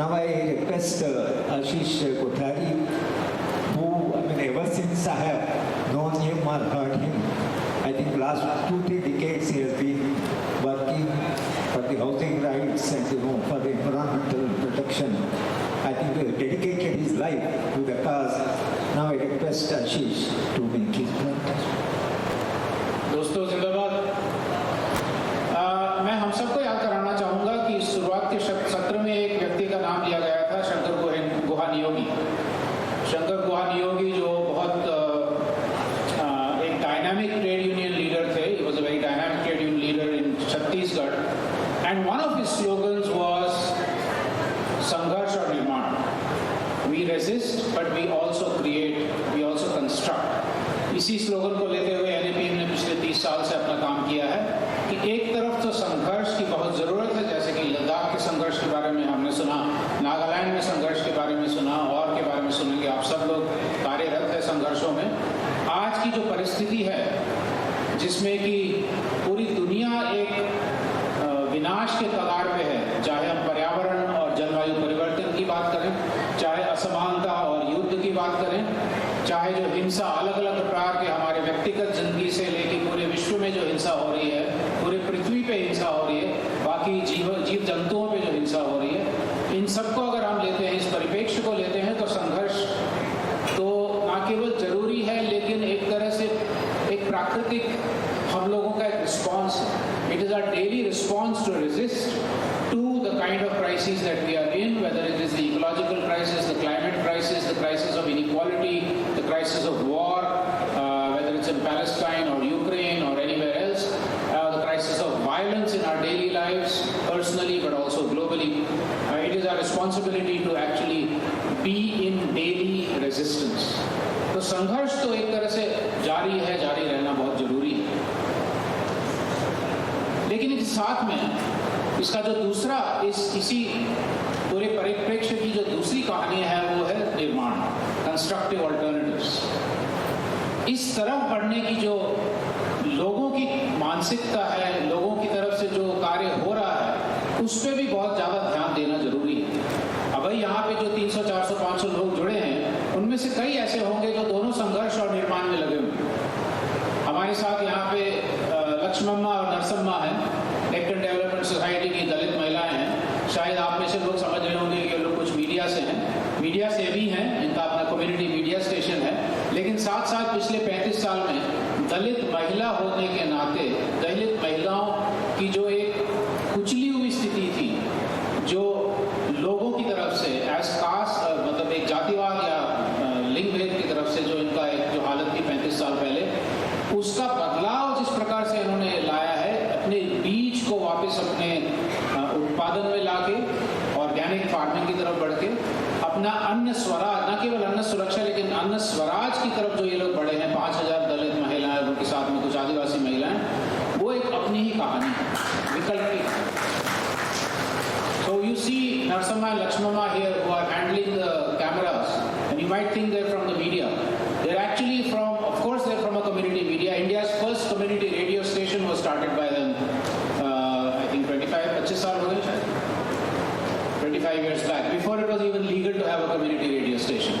Now I request Ashish Kothari, who, ever since I have known him or heard him, I think last 2-3 decades he has been working for the housing rights and for the environmental protection. I think he has dedicated his life to the cause. Now I request Ashish to make his point. दोस्तों जिंदाबाद। मैं हम सबको याद कराना चाहूँगा कि शुरुआत के सत्र में एक व्यक्ति का नाम लिया गया था, शंकर गुहा नियोगी। शंकर गुहा नियोगी जो बहुत एक डायनामिक ट्रेड यूनियन लीडर थे। He was a very dynamic trade union leader in Chhattisgarh, and one of his slogans was संघर्ष और निर्माण। We resist, but we also create, we also construct। इसी स्लोगन को लेते हुए NAPM ने पिछले 30 साल से अपना काम किया है कि एक तरफ तो संघर्ष की बहुत ज़रूरत है, जैसे कि लद्दाख के संघर्ष के बारे में हमने सुना, नागालैंड में संघर्ष के बारे में सुना, और के बारे में सुनेंगे। आप सब लोग कार्यरत हैं संघर्षों में। आज की जो परिस्थिति है जिसमें कि पूरी दुनिया एक विनाश के कगार पे है, चाहे हम पर्यावरण और जलवायु परिवर्तन की बात करें, चाहे असमानता और युद्ध की बात करें, चाहे जो हिंसा अलग अलग प्रकार के हमारे व्यक्तिगत जिंदगी से लेकर पूरे विश्व में जो हिंसा हो रही है, पूरे पृथ्वी पे हिंसा हो रही है, बाकी जीव जंतुओं पे जो हिंसा हो रही है, इन सबको अगर हम लेते हैं, इस परिप्रेक्ष्य को लेते हैं, तो संघर्ष तो न केवल जरूरी है, लेकिन एक तरह से एक प्राकृतिक हम लोगों का एक रिस्पॉन्स है। It is our daily response to resist to the kind of crises that we are in, whether it is the ecological crisis, the climate crisis, the crisis of inequality, the crisis of war, whether it's in Palestine or Ukraine or anywhere else, the crisis of violence in our daily lives, personally but also globally. It is our responsibility to actually be in daily resistance. तो संघर्ष तो एक तरह से जारी है, जारी रहना बहुत जरूरी है, लेकिन इसके साथ में इसका जो दूसरा इसी पूरे परिप्रेक्ष्य की जो दूसरी कहानी है वो है निर्माण, कंस्ट्रक्टिव अल्टरनेटिव्स। इस तरफ बढ़ने की जो लोगों की मानसिकता है, लोगों की तरफ से जो कार्य हो रहा है, उस पर भी बहुत ज़्यादा ध्यान देना जरूरी है। अब भाई यहाँ पे जो 300, 400, 500 लोग जुड़े हैं, उनमें से कई ऐसे होंगे जो दोनों संघर्ष और निर्माण में लगे होंगे। हमारे साथ यहाँ पे लक्ष्मम्मा और नरसम्मा हैं, डेक्कन डेवलपमेंट सोसाइटी की दलित महिलाएं हैं। शायद आप में से लोग समझ रहे होंगे कि लोग कुछ मीडिया से हैं, मीडिया से भी हैं, इनका अपना कम्युनिटी मीडिया स्टेशन है, लेकिन साथ साथ पिछले 35 साल में दलित महिला होने के नाते दलित महिलाओं की जो एक कुचली हुई स्थिति थी, जो लोगों की तरफ से एज कास्ट, मतलब एक जातिवाद या लिंग भेद की तरफ से जो इनका एक जो हालत थी 35 साल पहले, उसका बदलाव जिस प्रकार से इन्होंने लाया है, अपने बीज को वापस अपने उत्पादन में लाके ऑर्गेनिक फार्मिंग की तरफ बढ़ के अपना अन्न स्वराज, न केवल अन्न सुरक्षा लेकिन अन्न स्वराज की तरफ जो ये लोग बढ़े हैं, 5000 दलित महिलाएं, उनके साथ में कुछ आदिवासी महिलाएं, वो एक अपनी ही कहानी है, विकल्प की। So you see Narasimha and Lakshmama here who are handling the cameras, and you might think they're from the media. They're actually from, of course they're from a community media. India's first community radio station was started by them, I think 25 साल हो गए शायद, 25 years back, before it was even legal to have a community radio station.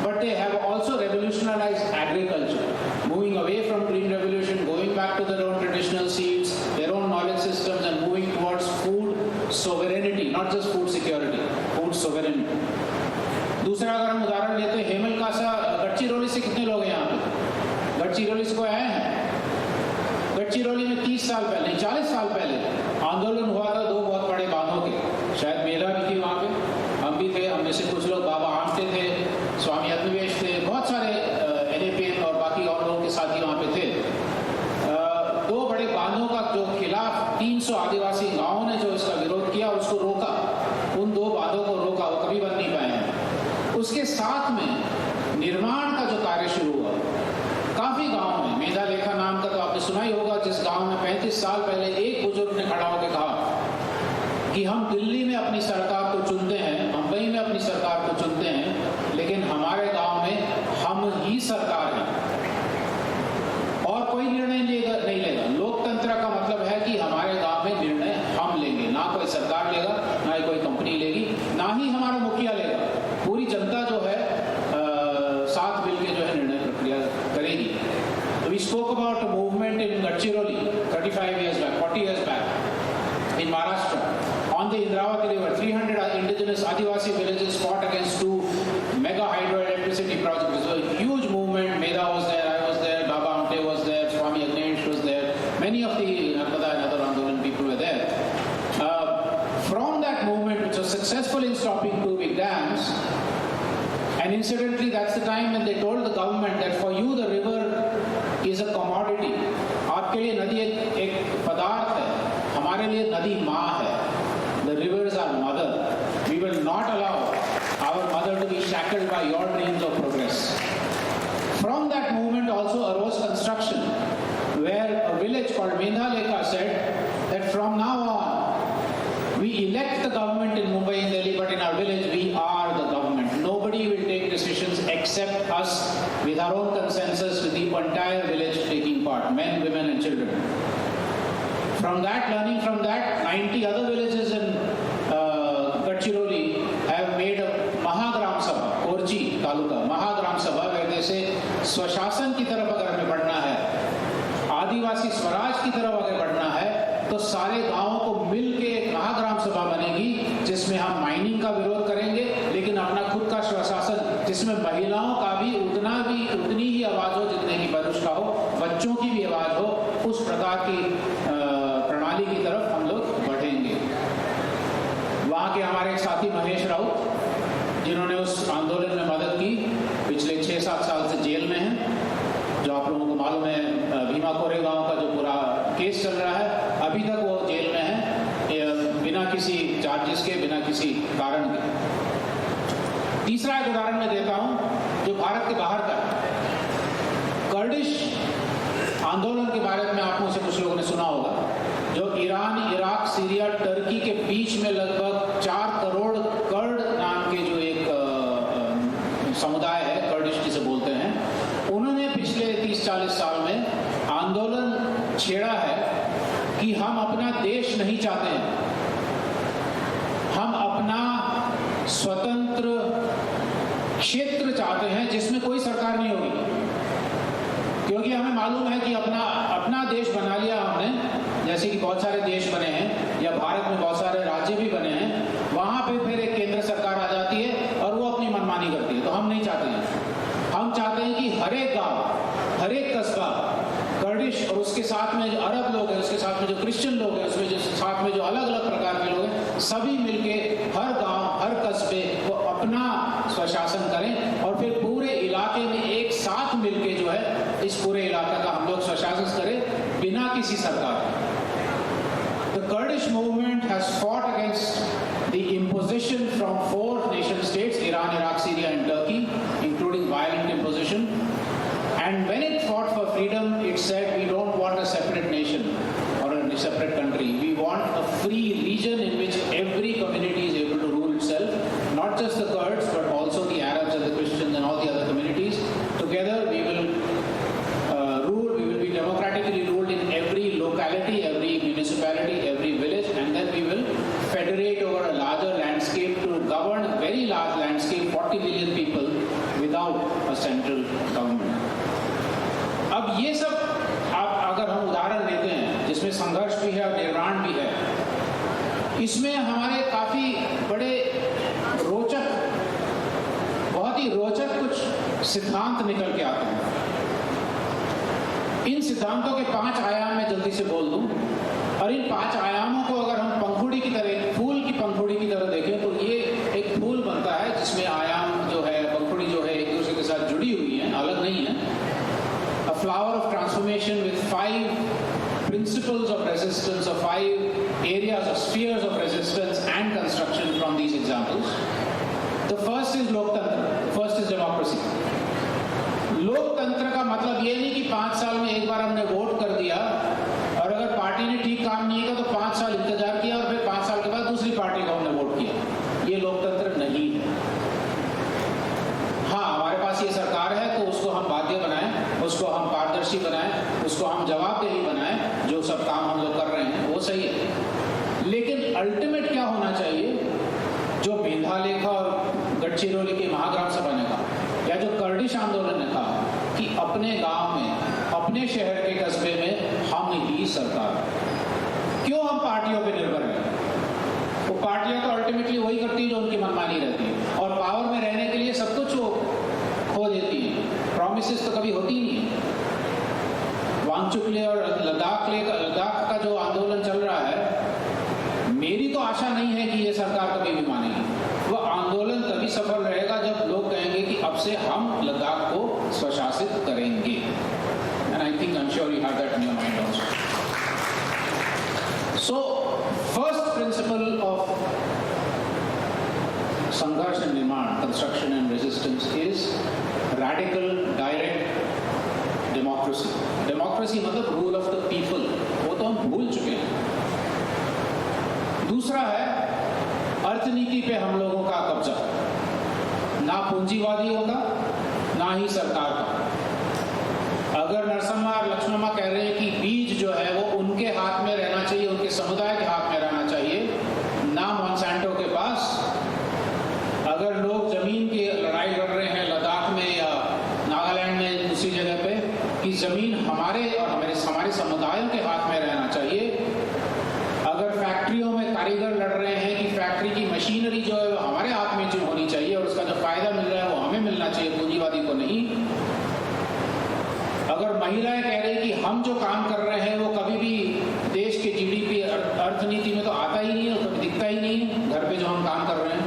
But they have also revolutionized agriculture, moving away from green revolution, going back to their own traditional seeds, their own knowledge systems, and moving towards food sovereignty, not just food security, food sovereignty. दूसरा अगर हम उदाहरण लेते हैं, हेमल कासा गढ़चिरौली से कितने लोग हैं यहाँ पे? गढ़चिरौली से कोई आए हैं? गढ़चिरौली में 30 साल पहले, 40 साल पहले आंदोलन हुआ था 2 बहुत बड़े बांधों के। शायद मेरा भी थी वहाँ पे, हम भी थे, हम में से कुछ लोग बाबा आमटे थे, स्वामी अग्निवेश थे, बहुत सारे NAPM और बाकी और लोगों के साथी वहाँ पे थे। 2 बड़े बांधों का जो खिलाफ 300 आदिवासी गाँवों ने जो इसका विरोध किया, उसको रोका, उन 2 बांधों को रोका, वो कभी बन नहीं पाए हैं। उसके साथ में निर्माण का जो कार्य शुरू हुआ काफी गांव में, मेधा लेखा नाम का तो आपने सुना ही होगा, जिस गांव में 35 साल पहले एक बुजुर्ग ने खड़ा होकर कहा कि हम दिल्ली में अपनी सरकार को चुनते हैं, मुंबई में अपनी सरकार को चुनते हैं, लेकिन हमारे गांव में हम ही सरकार हैं और कोई निर्णय नहीं लेगा। लोकतंत्र का मतलब है कि हमारे गांव में निर्णय हम लेंगे, ना कोई सरकार लेगा, ना ही कोई कंपनी लेगी, ना ही हमारा मुखिया लेगा, पूरी जनता जो है साथ मिलकर जो है निर्णय प्रक्रिया करेगी। We spoke about a movement in Gadchiroli 35 years back, 40 years back in Maharashtra. On the Indravati River, 300 indigenous Adivasi villages fought against 2 mega hydroelectricity projects. It was a huge movement. Meda was there, I was there, Baba Amte was there, Swami Agnesh was there. Many of the Narmada and other Andolan people were there. From that movement, which was successful in stopping 2 big dams, and incidentally, that's the time when they told the government that for you the river is a commodity. आपके लिए नदी एक पदार्थ है, हमारे लिए नदी माँ है. The rivers are mother. We will not allow our mother to be shackled by your dreams of progress. From that movement also arose construction, where a village called Mendhalekha said that from now on, we elect the government in Mumbai and Delhi, but in our village we are the government. Nobody will take decisions except us with our own consensus, with the entire village taking part, men, women and children. From that, learning from that, 90 other villages in Gadchiroli have made a Mahagram Sabha, Korchi Taluka, Mahagram Sabha, where they say, स्वशासन की तरफ अगर हमें बढ़ना है, आदिवासी स्वराज की तरफ अगर बढ़ना है, तो सारे गांवों को मिलके एक महाग्राम सभा बनेगी, जिसमें हम माइनिंग का विरोध करेंगे, लेकिन अपना खुद का स्वशासन, जिसमें महिलाओं का भी उतनी ही आवाज हो जितने की पुरुष का हो, बच्चों की भी आवाज हो, उस प्रकार की प्रणाली की तरफ हम लोग बढ़ेंगे। वहाँ के हमारे एक साथी महेश राउत, जिन्होंने उस आंदोलन में मदद की, पिछले 6-7 साल से जेल में हैं। जो आप लोगों को मालूम है, भीमा कोरेगांव का जो पूरा केस चल रहा है, अभी तक वो जेल में है, बिना किसी चार्जेस के, बिना किसी कारण के। तीसरा एक उदाहरण मैं देता हूं जो भारत के बाहर का है। कर्डिश आंदोलन के बारे में आप में से कुछ लोगों ने सुना होगा, जो ईरान, इराक, सीरिया, टर्की के बीच में लगभग 4 करोड़ कर्ड नाम के जो एक समुदाय है, कर्डिश जिसे बोलते हैं, उन्होंने पिछले 30-40 साल में आंदोलन छेड़ा है कि हम अपना देश नहीं चाहते हैं, हम अपना स्वतंत्र क्षेत्र चाहते हैं जिसमें कोई सरकार नहीं होगी, क्योंकि हमें मालूम है कि अपना देश बना लिया हमने, जैसे कि बहुत सारे देश बने हैं या भारत में बहुत सारे राज्य भी बने हैं, वहां पे फिर एक केंद्र सरकार आ जाती है और वो अपनी मनमानी करती है। तो हम नहीं चाहते हैं, हम चाहते हैं कि हर एक गांव, हर एक कस्बा कर्डिश, और उसके साथ में जो अरब लोग हैं, उसके साथ में जो क्रिश्चियन लोग हैं, उसमें जो साथ में जो अलग अलग प्रकार के लोग हैं, सभी मिलके हर गांव, हर कस्बे को अपना स्वशासन करें और फिर पूरे इलाके में एक साथ मिलके जो है इस पूरे इलाके का हम लोग स्वशासन करें बिना किसी सरकार के। The Kurdish movement has fought against the imposition from 4 nation states, Iran, Iraq, Syria and Turkey, including violent imposition. And when it fought for freedom, it said we don't want a separate nation or a separate country. We want a free region in which every community is able to rule itself, not just the Kurds, but also the Arabs and the Christians and all the other communities. Together we will rule, we will be democratically ruled in every locality, every municipality, every village, and then we will federate over a larger landscape to govern a very large landscape, 40 million people, without a central government. अब ये सब आप अगर हम उदाहरण लेते हैं जिसमें संघर्ष भी है और निर्माण भी है, इसमें हमारे काफी बड़े रोचक, बहुत ही रोचक कुछ सिद्धांत निकल के आते हैं। इन सिद्धांतों के 5 आयाम मैं जल्दी से बोल दूं, और इन 5 आयामों को अगर हम पंखुड़ी की तरह, फूल की पंखुड़ी की तरह देखें तो ये एक फूल बनता है जिसमें आयाम जो है, पंखुड़ी जो है, एक दूसरे के साथ जुड़ी हुई है, अलग नहीं है। A flower of transformation with 5 principles of resistance, or 5 areas or spheres of resistance and construction from these examples. The first is Loktantra, the first is democracy. लोकतंत्र का मतलब ये नहीं कि 5 साल में एक बार हमने वोट कर दिया और अगर पार्टी ने ठीक काम नहीं किया तो 5 साल इंतजार किया और फिर 5 साल के बाद दूसरी पार्टी को हमने वोट किया। ये लोकतंत्र नहीं है। हाँ, हमारे पास ये सरकार है तो उसको हम बाध्य बनाएं, उसको हम पारदर्शी बनाएं, उसको हम जवाबदेही बनाएं, जो सब काम हम लोग कर रहे हैं वो सही है। लेकिन अल्टीमेट क्या होना चाहिए, जो महालेखा और गढ़चिरौली की महाग्राम सभा ने कहा, या जो कर्डिश आंदोलन ने कहा कि अपने गांव में, अपने शहर के कस्बे में हम ही सरकार। क्यों हम पार्टियों पे निर्भर हैं? वो पार्टियां तो अल्टीमेटली वही करती है जो उनकी मनमानी रहती है, और पावर में रहने के लिए सब कुछ वो खो देती है। प्रॉमिसेस तो कभी होती नहीं है। वांगचुक और लद्दाख का जो आंदोलन चल रहा है, मेरी तो आशा नहीं है कि ये सरकार कभी भी मानेगी। वो आंदोलन तभी सफल रहेगा जब लोग कहेंगे कि अब से हम लद्दाख को स्वशासित करेंगे। And I think, I am sure you have that in your mind also. So first principle of संघर्ष एंड निर्माण, construction and resistance, is radical direct democracy. Democracy मतलब रूल ऑफ द पीपल, वो तो हम भूल चुके हैं। दूसरा है अर्थनीति पे हम लोगों का कब्जा, ना पूंजीवादियों का, ना ही सरकार का। अगर नरसम्मा और लक्ष्मम्मा कह रहे हैं कि बीज जो है वो उनके हाथ में रहना चाहिए, उनके समुदाय के हाथ में रहना चाहिए, ना मॉन्सेंटो के पास। अगर लोग जमीन की लड़ाई लड़ रहे हैं लद्दाख में या नागालैंड में दूसरी जगह पे कि जमीन हमारे और हमारे समुदायों के हाथ में रहना चाहिए, अगर फैक्ट्रियों में कारीगर लड़ रहे हैं कि फैक्ट्री की मशीनरी जो है वो हमारे हाथ में जो होनी चाहिए और उसका जो फायदा मिल रहा है वो हमें मिलना चाहिए, पूंजीवादी को नहीं। अगर महिलाएं कह रही कि हम जो काम कर रहे हैं वो कभी भी देश के जीडीपी अर्थनीति में तो आता ही नहीं है, कभी दिखता ही नहीं है घर पे जो हम काम कर रहे हैं,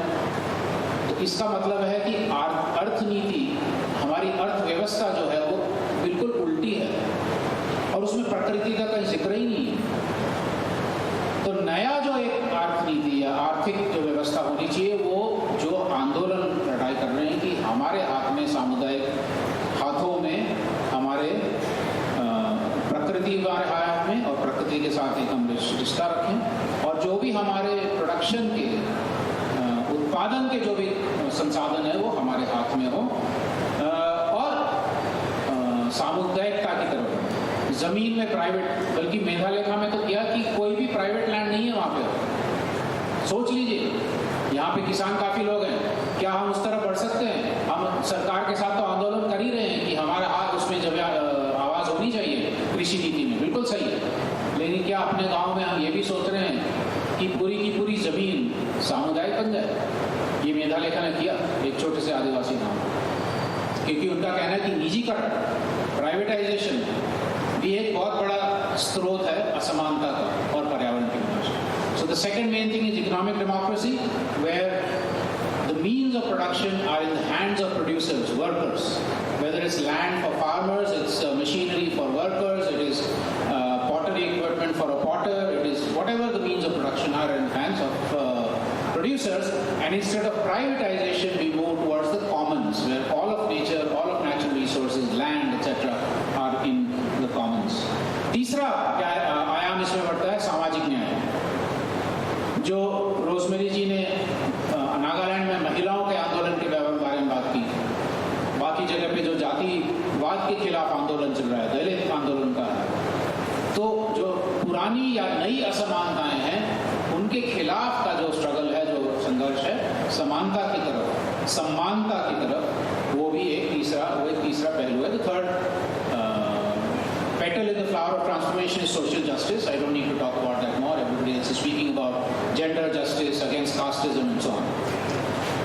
तो इसका मतलब है कि अर्थनीति, हमारी अर्थव्यवस्था जो है वो बिल्कुल उल्टी है और उसमें प्रकृति का कहीं जिक्र ही नहीं है। तो नया जो एक अर्थनीति या आर्थिक जो व्यवस्था होनी चाहिए, वो जो आंदोलन लड़ाई कर रहे हैं कि हमारे हाथ में, सामुदायिक हाथों में, हमारे प्रकृति हमारे हाथ में, और प्रकृति के साथ एक हम रिश्ता रखें, और जो भी हमारे प्रोडक्शन के, उत्पादन के जो भी संसाधन है वो हमारे हाथ में हो, और सामुदायिकता की तरफ। जमीन में प्राइवेट, बल्कि मेघालय में तो किया कि कोई भी प्राइवेट लैंड नहीं है वहां पे। सोच लीजिए, यहाँ पे किसान काफी लोग हैं, क्या हम उस तरफ बढ़ सकते हैं? हम सरकार के साथ तो आंदोलन कर ही रहे हैं कि हमारा हाथ उसमें जब आवाज होनी चाहिए कृषि नीति में, बिल्कुल सही है। लेकिन क्या अपने गांव में हम ये भी सोच रहे हैं कि पूरी की पूरी जमीन सामुदायिक बन जाए? ये मेघालय ने किया एक छोटे से आदिवासी गांव, क्योंकि उनका कहना है कि निजीकरण, प्राइवेटाइजेशन भी एक बहुत बड़ा स्रोत है असमानता का और पर्यावरण की विनाश। So the second main thing is economic democracy, where the means of production are in the hands of producers, workers, whether it's land for farmers, it's machinery for workers, it is pottery equipment for a potter, it is whatever the means of production are in hands of producers, and instead of privatization we move towards the commons, where all of nature, all of natural resources, land, etc. are in the commons. तीसरा आयाम इसमें बढ़ता है सामाजिक न्याय, जो rosemary जी ने नागालैंड में महिलाओं के आंदोलन के बारे में बात की। बाकी जगह पे जो जातिवाद के खिलाफ आंदोलन चल रहा है, दलित आंदोलन का है, तो जो पुरानी या नई असमानताएं हैं उनके खिलाफ का जो स्ट्रगल है, जो संघर्ष है समानता की तरफ, समानता की तरफ, वो भी एक तीसरा पहलू है। The third petal in the flower of transformation is social justice. I don't need to talk about that more. Everybody else is speaking about gender justice, against casteism and so on.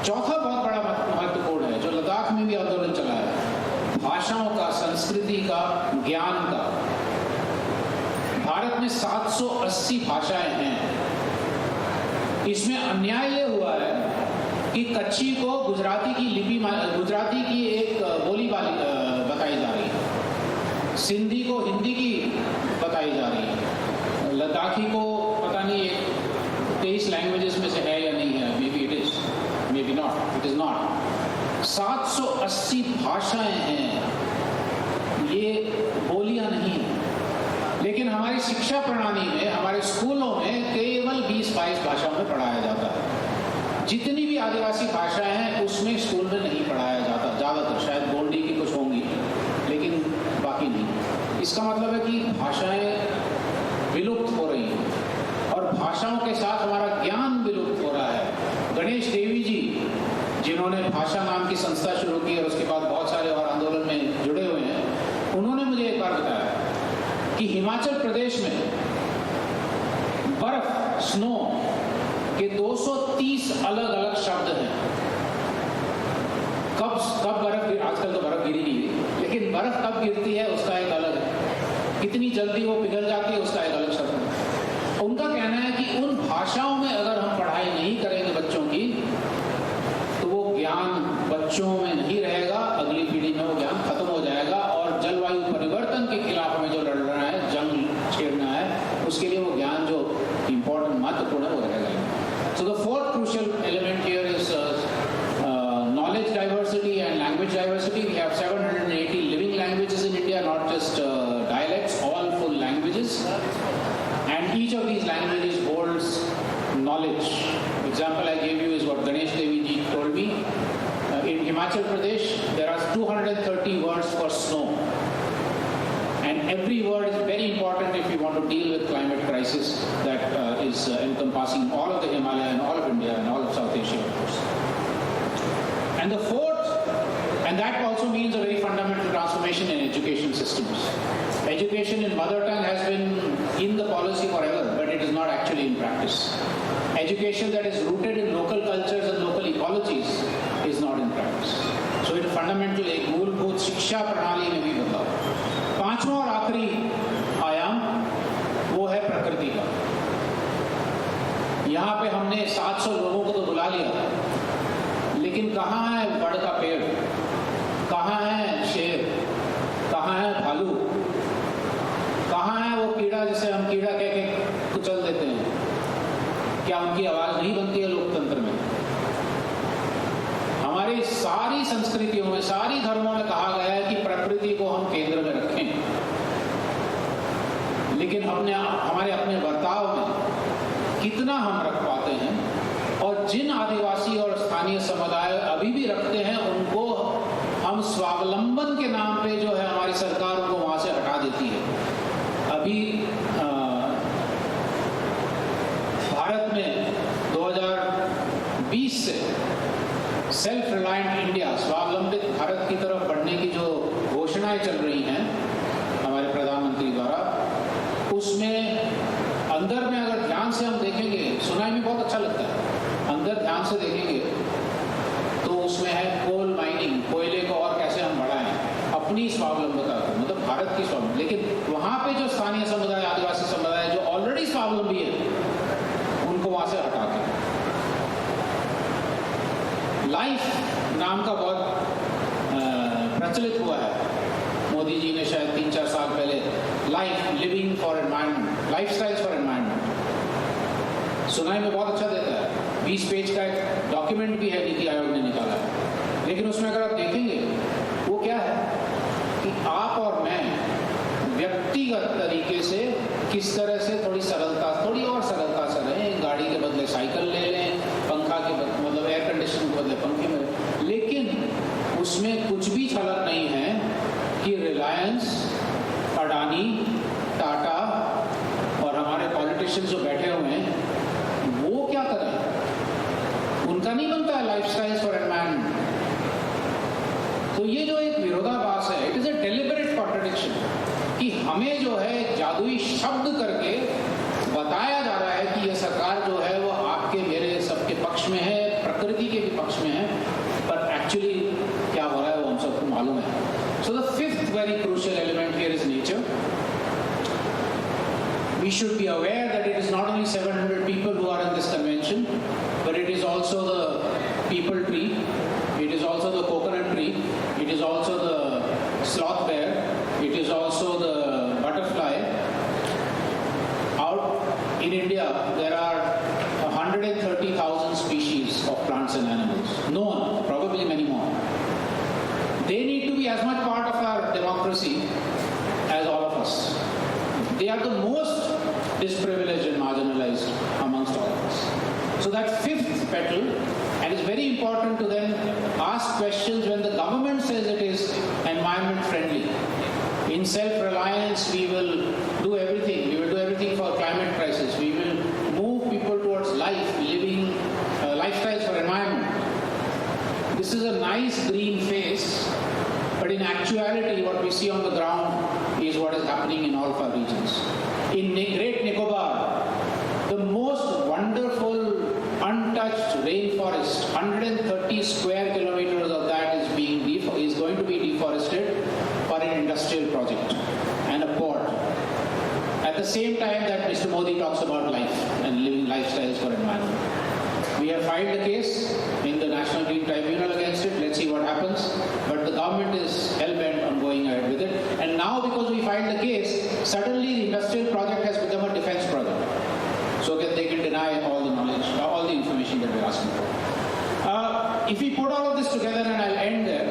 चौथा बहुत बड़ा महत्वपूर्ण है, जो लद्दाख में भी आंदोलन चला है, भाषाओं का, संस्कृति का, ज्ञान का। भारत में 780 भाषाएं हैं। इसमें अन्याय ये हुआ है कि कच्छी को गुजराती की एक बोली बताई जा रही है, सिंधी को हिंदी की बताई जा रही है, लद्दाखी को पता नहीं 23 लैंग्वेजेस में से है या नहीं है, may be it is, may be not, it is not. 780 भाषाएं हैं, ये बोलियां नहीं हैं। लेकिन हमारी शिक्षा प्रणाली में, हमारे स्कूलों में केवल 20-22 भाषाओं में पढ़ाया जाता है। जितनी भी आदिवासी भाषाएं हैं उसमें स्कूल में नहीं पढ़ाया जाता, ज़्यादातर, शायद गोंडी की कुछ होंगी लेकिन बाकी नहीं। इसका मतलब है कि भाषाएं विलुप्त हो रही हैं और भाषाओं के साथ हमारा ज्ञान विलुप्त हो रहा है। गणेश देवी जी जिन्होंने भाषा नाम की संस्था शुरू की और उसके बाद बहुत सारे और आंदोलन में जुड़े हुए हैं, उन्होंने मुझे एक बार बताया कि हिमाचल प्रदेश में बर्फ, स्नो के 230 अलग अलग शब्द हैं। कब बर्फ गिर, आजकल तो बर्फ गिरी नहीं है, लेकिन बर्फ कब गिरती है उसका एक अलग है, कितनी जल्दी वो पिघल जाती है उसका एक अलग शब्द है। उनका कहना है कि उन भाषाओं में अगर हम पढ़ाई नहीं करेंगे बच्चों की, तो वो ज्ञान बच्चों में नहीं रहेगा, अगली पीढ़ी में वो ज्ञान खत्म हो जाएगा और जलवायु परिवर्तन के खिलाफ हमें जो लड़ना है, जंग छेड़ना है, उसके लिए वो ज्ञान जो इम्पोर्टेंट महत्वपूर्ण है वो रहेगा। So the fourth crucial element here is knowledge diversity and language diversity. We have 780 living languages in India, not just dialects, all full languages. And each of these languages holds knowledge. Example I gave you is what Ganesh Devi ji told me. In Himachal Pradesh, there are 230 words for snow. And every word is very important if we want to deal with climate crisis that is encompassing all of the Himalaya and all of India and all of South Asia, of course. And the fourth, and that also means a very fundamental transformation in education systems. Education in mother tongue has been in the policy forever, but it is not actually in practice. Education that is rooted in local cultures and local ecologies is not in practice. So it fundamentally एक मूलभूत शिक्षा प्रणाली में भी बदलाव। पांचवा और आखिरी आयाम वो है प्रकृति का। यहाँ पे हमने 700 लोगों को तो बुला लिया, लेकिन कहाँ है बड़ का पेड़, कहाँ है शेर, कहाँ है भालू, कहाँ है वो कीड़ा जिसे हम कीड़ा कह के कुचल देते हैं? क्या उनकी आवाज नहीं बनती है लोकतंत्र में? हमारी सारी संस्कृतियों में, सारी धर्मों में कहा गया है कि प्रकृति को हम केंद्र में रखें, लेकिन हमारे अपने बर्ताव में कितना हम रख पाते हैं? और जिन आदिवासी और स्थानीय समुदाय अभी भी रखते हैं, उनको हम स्वावलंबन के नाम पे जो है हमारी सरकार उनको वहां से हटा देती है। अभी भारत में 2020 से सेल्फ रिलायंट इंडिया, स्वावलंबित भारत की तरफ बढ़ने की जो घोषणाएं चल रही हैं हमारे प्रधानमंत्री द्वारा, उसमें अंदर में अगर ध्यान से हम देखेंगे, सुनाई में बहुत अच्छा लगता है, अंदर ध्यान से देखेंगे तो उसमें है कोल माइनिंग, कोयले को और कैसे हम बढ़ाएं, अपनी स्वावलंबिता को, मतलब भारत की स्वावलंबी। लेकिन वहां पे जो स्थानीय समुदाय, आदिवासी समुदाय जो ऑलरेडी स्वावलंबी है, उनको वहां से हटा के लाइफ नाम का बहुत प्रचलित हुआ है। मोदी जी ने शायद 3-4 साल पहले life, living for environment, lifestyles for environment, सुनाई में बहुत अच्छा देता है। 20 पेज का एक डॉक्यूमेंट भी है, नीति आयोग ने निकाला है। लेकिन उसमें अगर आप देखेंगे वो क्या है कि आप और मैं व्यक्तिगत तरीके से किस तरह से थोड़ी और सरलता से रहें, गाड़ी के बदले साइकिल ले लें, पंखा के बदले, मतलब एयर कंडीशनर के बदले पंखे में, लेकिन उसमें कुछ भी झलक नहीं है कि रिलायंस, अडानी, टाटा और हमारे पॉलिटिशियंस जो बैठे हुए हैं वो क्या करें? उनका नहीं बनता है लाइफस्टाइल्स फॉर एनवायरनमेंट। तो ये जो एक विरोधाभास है, it is a deliberate contradiction कि हमें जो है जादुई शब्द करके बताया जा रहा है कि ये सरकार जो है वो आपके मेरे सबके पक्ष में है, प्रकृति के भी पक्ष में है, पर एक्चुअली क्या हो रहा है वो हम सबको मालूम है। So the fifth very crucial element here is nature. We should be aware that it is not only 700 people who are in this convention, but it is also the peepal tree, it is also the coconut tree, it is also the sloth bear, it is also the butterfly. Out in India, there are 130,000 species of plants and animals, known, probably many more. They need to be as much part of our democracy as all of us. They are the most disprivileged and marginalized amongst all of us. So that fifth petal, and it's very important to then ask questions when the government says it is environment friendly. In self-reliance, we will do everything. We will do everything for climate crisis. We will move people towards life, living lifestyles for environment. this is a nice green face, but in actuality, what we see on the ground is what is happening in all of our regions. In Great Nicobar, the most wonderful untouched rainforest, 130 square kilometers of that is going to be deforested for an industrial project and a port. At the same time that Mr. Modi talks about life and living lifestyles for environment. We have filed a case in the National Green Tribunal against it. Let's see what happens. But the government is hell-bent on going ahead with it. And now because we filed the case, suddenly the industrial project has become a defense project. So that they can deny all the knowledge, all the information that we're asking for. If we put all of this together, and I'll end there,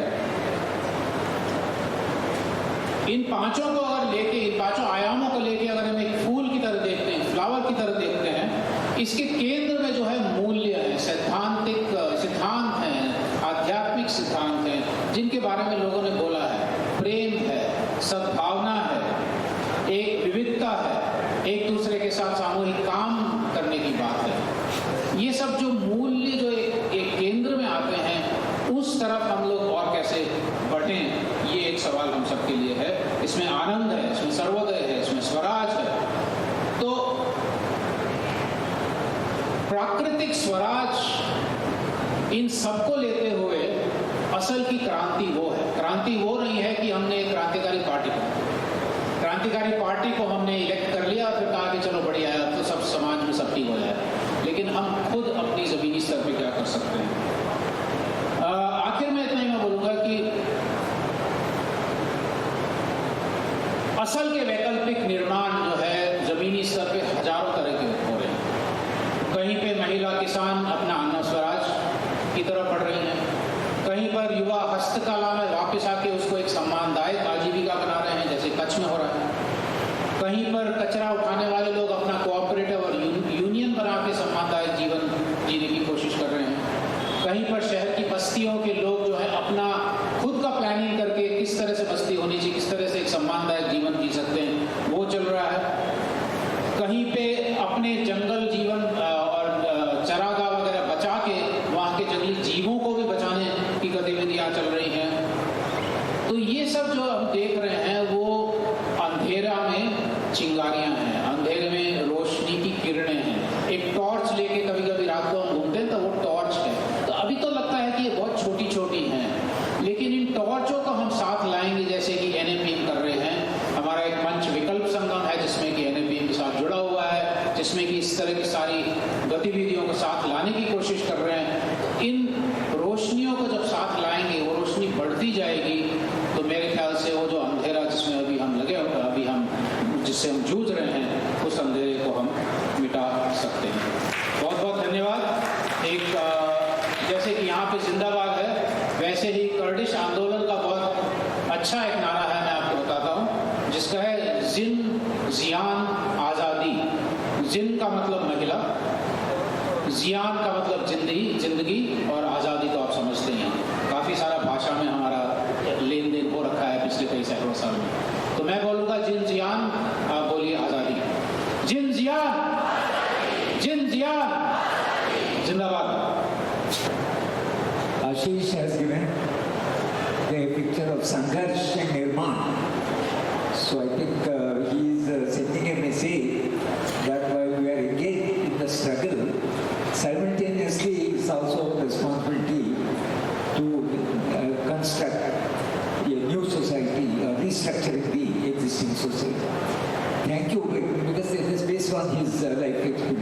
इन पांचों को अगर लेके, इन पांचों आयामों को लेके अगर हम एक फूल की तरह देखते हैं, फ्लावर की तरह देखते हैं, इसके केंद्र में जो है मूल्य है, सैद्धांतिक सिद्धांत हैं, आध्यात्मिक सिद्धांत हैं, जिनके बारे में लोगों ने बोला है, प्रेम है, सद्भावना है, एक विविधता है, एक दूसरे के साथ सामूहिक काम करने की बात है। ये सब जो मूल्य जो एक केंद्र में आते हैं, उस तरफ हम लोग और कैसे बढ़ें, ये एक सवाल हम सबके लिए है। इसमें आनंद है, इसमें सर्वोदय है, इसमें स्वराज है। तो प्राकृतिक स्वराज इन सबको लेते हुए असल की क्रांति वो है। क्रांति वो नहीं है कि हमने एक क्रांतिकारी पार्टी को हमने इलेक्ट कर लिया और फिर कहा कि चलो बढ़िया है, अब तो सब समाज में सब ठीक हो जाए। लेकिन हम खुद अपनी जमीनी स्तर पे क्या कर सकते हैं। आखिर में इतना ही मैं बोलूंगा कि असल के वैकल्पिक निर्माण जो है जमीनी स्तर पे हजारों तरह के हो रहे हैं। कहीं पे महिला किसान अपना अन्न स्वराज की तरफ बढ़ रही हैं, कहीं पर युवा हस्तकला में वापस आके उसको एक सम्मानदायक आजीविका बना रहे हैं, जैसे कच्छ में हो रहा है। कहीं पर कचरा उठाने वाले लोग अपना कोऑपरेटिव और यूनियन बना के सम्मानदायक जीवन जीने की कोशिश कर रहे हैं। कहीं पर शहर की बस्तियों के लोग जो है अपना खुद का प्लानिंग करके किस तरह से बस्ती होनी चाहिए, किस तरह से एक सम्मानदायक जीवन जी सकते हैं, वो चल रहा है। कहीं पे अपने जंगल जीवन और चरागाह वगैरह बचा के वहाँ के जंगली जीवों को भी बचाने की गतिविधियाँ चल रही हैं। तो ये सब जो हम देख रहे हैं वो अंधेरा में चिंगारियाँ हैं, अंधेरे में रोशनी की किरणें हैं। एक टॉर्च लेके कभी कभी रात को हम घूमते हैं तो वो टॉर्च है। तो अभी तो लगता है कि ये बहुत छोटी छोटी हैं, लेकिन इन टॉर्चों को हम साथ लाएंगे, जैसे कि NAPM कर रहे हैं। हमारा एक मंच विकल्प संगम है जिसमें कि NAPM के साथ जुड़ा हुआ है, जिसमें कि इस तरह की सारी गतिविधियों को साथ लाने की कोशिश कर रहे हैं। इन रोशनियों को जब साथ लाएंगे, वो रोशनी बढ़ती जाएगी, तो मेरे ख्याल से वो जो अंधेरा जिसमें अभी हम लगे हुए, अभी हम जिससे हम जूझ रहे हैं, उस अंधेरे को हम मिटा सकते हैं। बहुत बहुत धन्यवाद। एक जैसे कि यहाँ पे जिंदाबाद है, वैसे ही कर्डिश आंदोलन का बहुत अच्छा एक नारा है, मैं आपको बताता हूँ, जिसका है जिन जियान आज़ादी। जिन का मतलब महिला, जियान का मतलब जिंदगी और आज़ादी को आप समझते हैं। काफ़ी सारा भाषा में हमारा लेन देन हो रखा है पिछले कई सैकड़ों साल में। तो मैं बोलूँगा जिन जियान, आप बोलिए आज़ादी। जिन जियान, जिन जियान, जिंदाबाद। Ashish has given the picture of Sangharsh and Nirman. So I think he is sending a message that while we are engaged in the struggle, simultaneously it's also a responsibility to construct a new society, restructuring the existing society. Thank you, because it is based on his life experience.